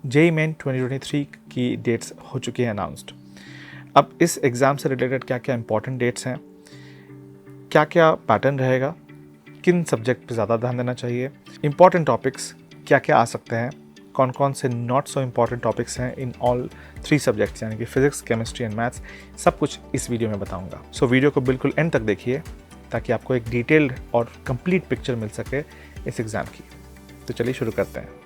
JEE main 2023 की dates हो चुकी हैं अनाउंस्ड। अब इस एग्ज़ाम से रिलेटेड क्या क्या इंपॉर्टेंट डेट्स हैं, क्या क्या पैटर्न रहेगा, किन सब्जेक्ट पे ज़्यादा ध्यान देना चाहिए, इंपॉर्टेंट टॉपिक्स क्या क्या आ सकते हैं, कौन कौन से नॉट सो इम्पॉर्टेंट टॉपिक्स हैं इन ऑल 3 सब्जेक्ट्स यानी कि फिजिक्स, केमिस्ट्री एंड मैथ्स, सब कुछ इस वीडियो में बताऊंगा। सो वीडियो को बिल्कुल एंड तक देखिए ताकि आपको एक डिटेल्ड और कंप्लीट पिक्चर मिल सके इस एग्ज़ाम की। तो चलिए शुरू करते हैं।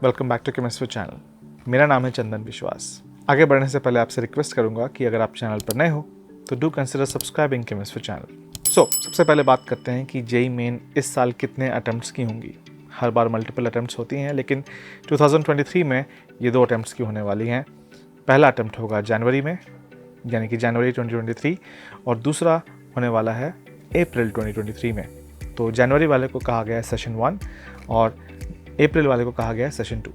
Welcome back to chemistry channel. मेरा नाम है चंदन विश्वास। आगे बढ़ने से पहले आपसे रिक्वेस्ट करूंगा कि अगर आप चैनल पर नए हो तो do consider subscribing chemistry channel. सबसे पहले बात करते हैं कि जेईई मेन इस साल कितने अटेम्प्ट्स की होंगी। हर बार मल्टीपल अटेम्प्ट्स होती हैं, लेकिन 2023 में ये 2 अटेम्प्ट्स की होने वाली हैं। पहला अटेम्प्ट होगा जनवरी में यानी कि जनवरी 2023 और दूसरा होने वाला है अप्रैल 2023 में। तो जनवरी वाले को कहा गया है सेशन 1 और अप्रैल वाले को कहा गया है सेशन 2।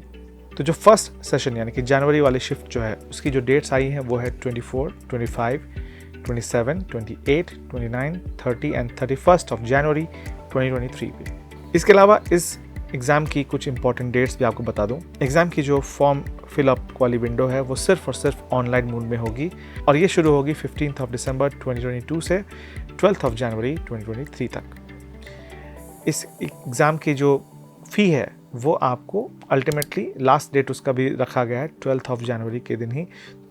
तो जो फर्स्ट सेशन यानी कि जनवरी वाली शिफ्ट जो है उसकी जो डेट्स आई हैं वो है 24, 25, 27, 28, 29, 30 एंड 31 ऑफ जनवरी 2023 पे। इसके अलावा इस एग्ज़ाम की कुछ इंपॉर्टेंट डेट्स भी आपको बता दूं। एग्ज़ाम की जो फॉर्म फिलअप वाली विंडो है वो सिर्फ और सिर्फ ऑनलाइन मोड में होगी और ये शुरू होगी 15 ऑफ दिसंबर 2022 से 12 ऑफ जनवरी 2023 तक। इस एग्ज़ाम की जो फ़ी है वो आपको अल्टीमेटली लास्ट डेट उसका भी रखा गया है 12 ऑफ जनवरी के दिन ही।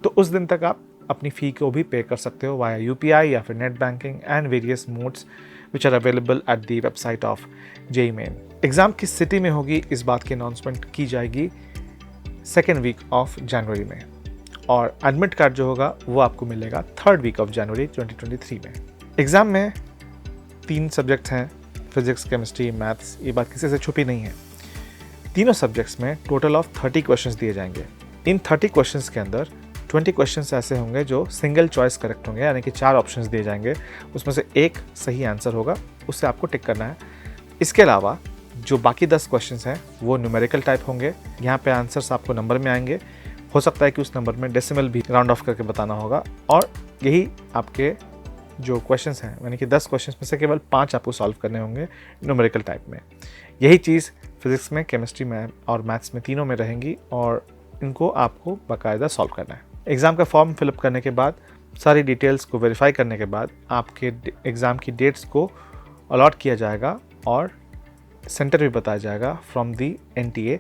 तो उस दिन तक आप अपनी फ़ी को भी पे कर सकते हो वाया यूपीआई या फिर net banking and various modes which are available at the website of JEE Main. Exam किस सिटी में होगी इस बात की अनाउंसमेंट की जाएगी 2nd वीक ऑफ जनवरी में और एडमिट कार्ड जो होगा वो आपको मिलेगा 3rd वीक ऑफ जनवरी 2023 में। एग्ज़ाम में 3 सब्जेक्ट्स हैं, फिजिक्स, केमिस्ट्री, मैथ्स। ये बात किसी से छुपी नहीं है। तीनों सब्जेक्ट्स में टोटल ऑफ 30 क्वेश्चंस दिए जाएंगे। इन 30 क्वेश्चंस के अंदर 20 क्वेश्चंस ऐसे होंगे जो सिंगल चॉइस करेक्ट होंगे यानी कि 4 ऑप्शंस दिए जाएंगे, उसमें से एक सही आंसर होगा, उससे आपको टिक करना है। इसके अलावा जो बाकी 10 क्वेश्चंस हैं वो न्यूमेरिकल टाइप होंगे। यहाँ पे आंसर्स आपको नंबर में आएंगे, हो सकता है कि उस नंबर में डेसिमल भी राउंड ऑफ करके बताना होगा और यही आपके जो क्वेश्चंस हैं यानी कि 10 क्वेश्चंस में से केवल 5 आपको सॉल्व करने होंगे न्यूमेरिकल टाइप में। यही चीज़ फिजिक्स में, केमिस्ट्री में और मैथ्स में तीनों में रहेंगी और इनको आपको बाकायदा सॉल्व करना है। एग्ज़ाम का फॉर्म फिलअप करने के बाद, सारी डिटेल्स को वेरीफाई करने के बाद आपके एग्ज़ाम की डेट्स को अलॉट किया जाएगा और सेंटर भी बताया जाएगा फ्रॉम दी एनटीए,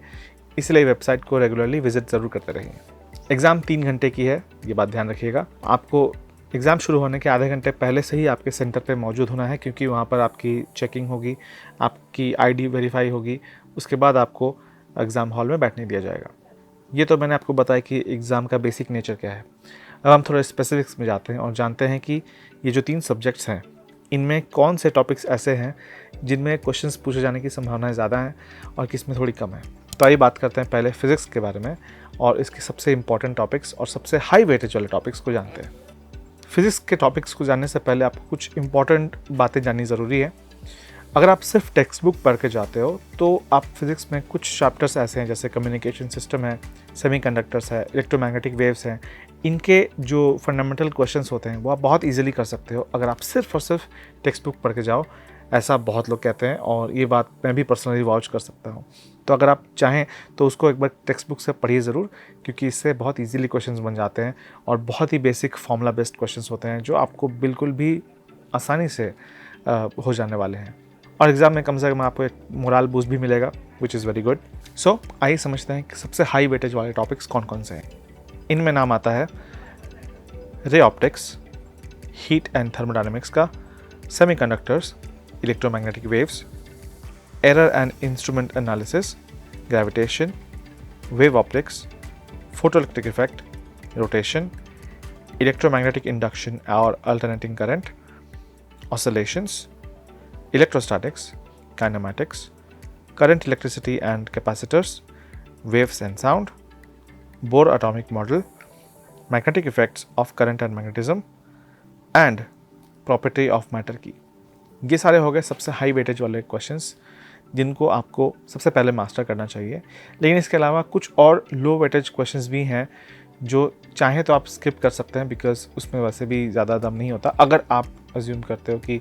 इसलिए वेबसाइट को रेगुलरली विजिट ज़रूर करते रहिए। एग्ज़ाम 3 घंटे की है, ये बात ध्यान रखिएगा। आपको एग्ज़ाम शुरू होने के आधे घंटे पहले से ही आपके सेंटर पे मौजूद होना है क्योंकि वहाँ पर आपकी चेकिंग होगी, आपकी आईडी वेरीफाई होगी, उसके बाद आपको एग्ज़ाम हॉल में बैठने दिया जाएगा। ये तो मैंने आपको बताया कि एग्ज़ाम का बेसिक नेचर क्या है। अब हम थोड़ा स्पेसिफिक्स में जाते हैं और जानते हैं कि ये जो 3 सब्जेक्ट्स हैं इनमें कौन से टॉपिक्स ऐसे हैं जिनमें क्वेश्चंस पूछे जाने की संभावनाएं ज़्यादा हैं और किसमें थोड़ी कम है। तो आइए बात करते हैं पहले फिज़िक्स के बारे में और इसके सबसे इंपॉर्टेंट टॉपिक्स और सबसे हाई वेटेज वाले टॉपिक्स को जानते हैं। फिज़िक्स के टॉपिक्स को जानने से पहले आपको कुछ इंपॉर्टेंट बातें जाननी ज़रूरी है। अगर आप सिर्फ टेक्स्ट बुक पढ़ के जाते हो तो आप फिज़िक्स में कुछ चैप्टर्स ऐसे हैं जैसे कम्युनिकेशन सिस्टम है, सेमीकंडक्टर्स है, इलेक्ट्रोमैग्नेटिक वेव्स हैं, इनके जो फंडामेंटल क्वेश्चंस होते हैं वो आप बहुत इजीली कर सकते हो अगर आप सिर्फ और सिर्फ टेक्स्ट बुक पढ़ के जाओ। ऐसा बहुत लोग कहते हैं और ये बात मैं भी पर्सनली वाउच कर सकता हूँ। तो अगर आप चाहें तो उसको एक बार टेक्स्ट बुक से पढ़िए ज़रूर क्योंकि इससे बहुत इजीली क्वेश्चंस बन जाते हैं और बहुत ही बेसिक फॉर्मूला बेस्ड क्वेश्चंस होते हैं जो आपको बिल्कुल भी आसानी से हो जाने वाले हैं और एग्ज़ाम में कम से कम आपको एक मोरल बूस्ट भी मिलेगा विच इज़ वेरी गुड। सो आइए समझते हैं कि सबसे हाई वेटेज वाले टॉपिक्स कौन कौन से हैं। इनमें नाम आता है ray optics, heat and thermodynamics का, semiconductors, electromagnetic waves, error and instrument analysis, gravitation, wave optics, photoelectric effect, rotation, electromagnetic induction और alternating current, oscillations, electrostatics, kinematics, current electricity and capacitors, waves and sound, Bohr atomic model, magnetic effects of current and magnetism and property of matter की। ये सारे हो गए सबसे high weightage वाले questions जिनको आपको सबसे पहले मास्टर करना चाहिए। लेकिन इसके अलावा कुछ और लो वेटेज क्वेश्चंस भी हैं जो चाहें तो आप स्किप कर सकते हैं बिकॉज उसमें वैसे भी ज़्यादा दम नहीं होता, अगर आप अज्यूम करते हो कि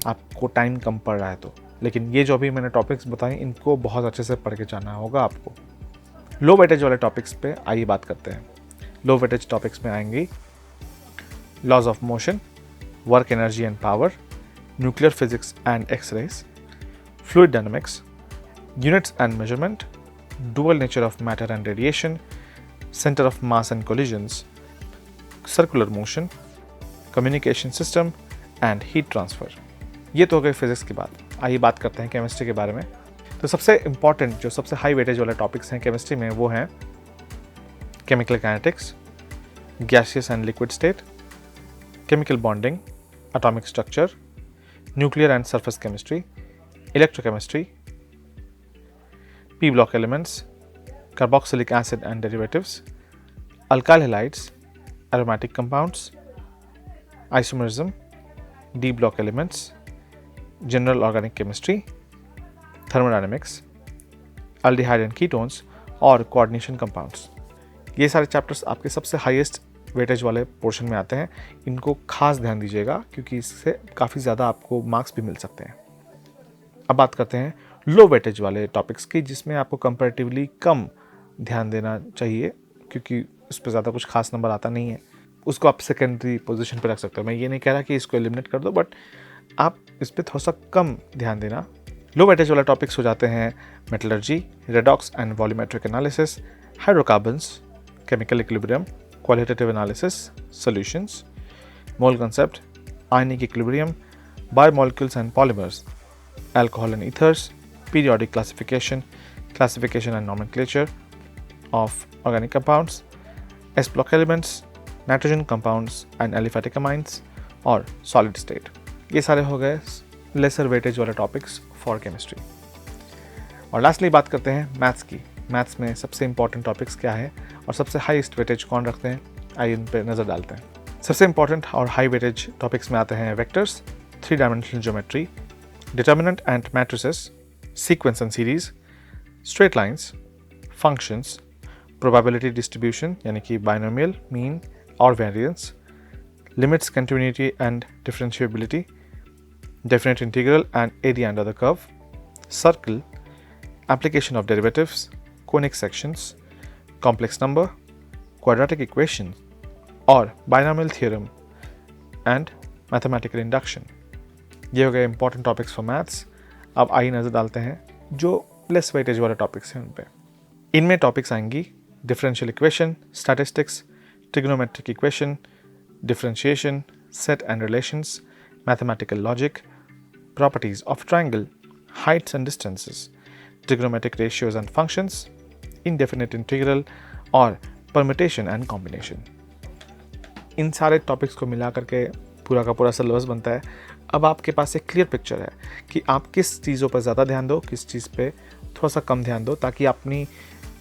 आपको टाइम कम पड़ रहा है तो। लेकिन ये जो अभी मैंने टॉपिक्स बताए इनको बहुत अच्छे से पढ़ के जाना होगा आपको। लो वेटेज वाले टॉपिक्स पे आइए बात करते हैं। लो वेटेज टॉपिक्स में आएंगी laws of motion, work energy and power, nuclear physics and X-rays, fluid dynamics, units and measurement, dual nature of matter and radiation, center of mass and collisions, circular motion, communication system and heat transfer। ये तो हो गई physics की बात। आइए बात करते हैं केमिस्ट्री के बारे में। तो सबसे इम्पॉर्टेंट जो सबसे हाई वेटेज वाले टॉपिक्स हैं केमिस्ट्री में वो हैं chemical kinetics, gaseous and liquid state, chemical bonding, atomic structure, nuclear and surface chemistry, electrochemistry, P block elements, carboxylic acid and derivatives, alkyl halides, aromatic compounds, isomerism, D block elements, general organic chemistry, thermodynamics, aldehyde and ketones और coordination compounds। ये सारे chapters आपके सबसे highest weightage वाले portion में आते हैं। इनको खास ध्यान दीजिएगा क्योंकि इससे काफ़ी ज़्यादा आपको मार्क्स भी मिल सकते हैं। अब बात करते हैं लो वेटेज वाले टॉपिक्स की, जिसमें आपको कंपैरेटिवली कम ध्यान देना चाहिए क्योंकि उस पर ज़्यादा कुछ खास नंबर आता नहीं है। उसको आप सेकेंडरी पोजीशन पे रख सकते हो। मैं ये नहीं कह रहा कि इसको एलिमिनेट कर दो, बट आप इस पर थोड़ा सा कम ध्यान देना। लो वेटेज वाले टॉपिक्स हो जाते हैं metallurgy, redox and volumetric analysis, hydrocarbons, chemical equilibrium, qualitative analysis, solutions, mole concept, ionic equilibrium, biomolecules and polymers, alcohol and ethers, periodic classification, classification and nomenclature of organic compounds, S block elements, nitrogen compounds and aliphatic amines और solid state। ये सारे हो गए lesser weightage वाले topics for chemistry। और lastly बात करते हैं मैथ्स की। मैथ्स में सबसे important topics क्या है और सबसे highest weightage कौन रखते हैं, आइए इन पर नज़र डालते हैं। सबसे important और high weightage topics में आते हैं vectors, 3-dimensional geometry, determinant and matrices, sequence and series, straight lines, functions, probability distribution यानी कि binomial, mean और variance, limits, continuity and differentiability, definite integral and area under the curve, circle, application of derivatives, conic sections, complex number, quadratic equation और binomial theorem and mathematical induction। ये हो गए important topics for maths. अब आइए नज़र डालते हैं जो लेस वेटेज वाले टॉपिक्स हैं उन पे। इनमें टॉपिक्स आएंगी differential equation, statistics, trigonometric equation, differentiation, set and relations, mathematical logic, properties of triangle, Heights and distances, trigonometric ratios and functions, indefinite integral और परम्यूटेशन एंड कॉम्बिनेशन। इन सारे टॉपिक्स को मिला करके पूरा का पूरा सिलेबस बनता है। अब आपके पास एक क्लियर पिक्चर है कि आप किस चीज़ों पर ज़्यादा ध्यान दो, किस चीज़ पे थोड़ा सा कम ध्यान दो, ताकि अपनी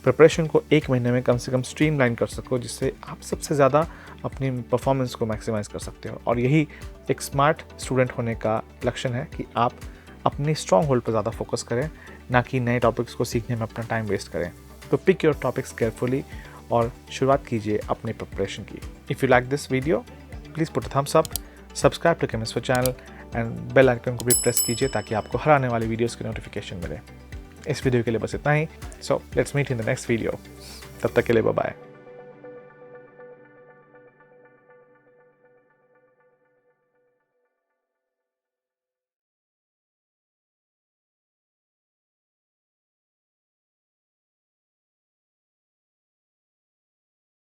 प्रिपरेशन को एक महीने में कम से कम स्ट्रीमलाइन कर सको, जिससे आप सबसे ज़्यादा अपनी परफॉर्मेंस को मैक्सिमाइज कर सकते हो। और यही एक स्मार्ट स्टूडेंट होने का लक्षण है कि आप अपनी स्ट्रॉन्ग होल्ड पर ज़्यादा फोकस करें, ना कि नए टॉपिक्स को सीखने में अपना टाइम वेस्ट करें। तो पिक योर टॉपिक्स केयरफुली और शुरुआत कीजिए अपनी प्रिपरेशन की। If you like this video please put a thumbs up, subscribe to chemistry channel and bell icon को भी प्रेस कीजिए ताकि आपको हर आने वाली वीडियोस की नोटिफिकेशन मिले। इस वीडियो के लिए बस इतना ही। So let's meet in the next video. तब तक के लिए बाय बाय।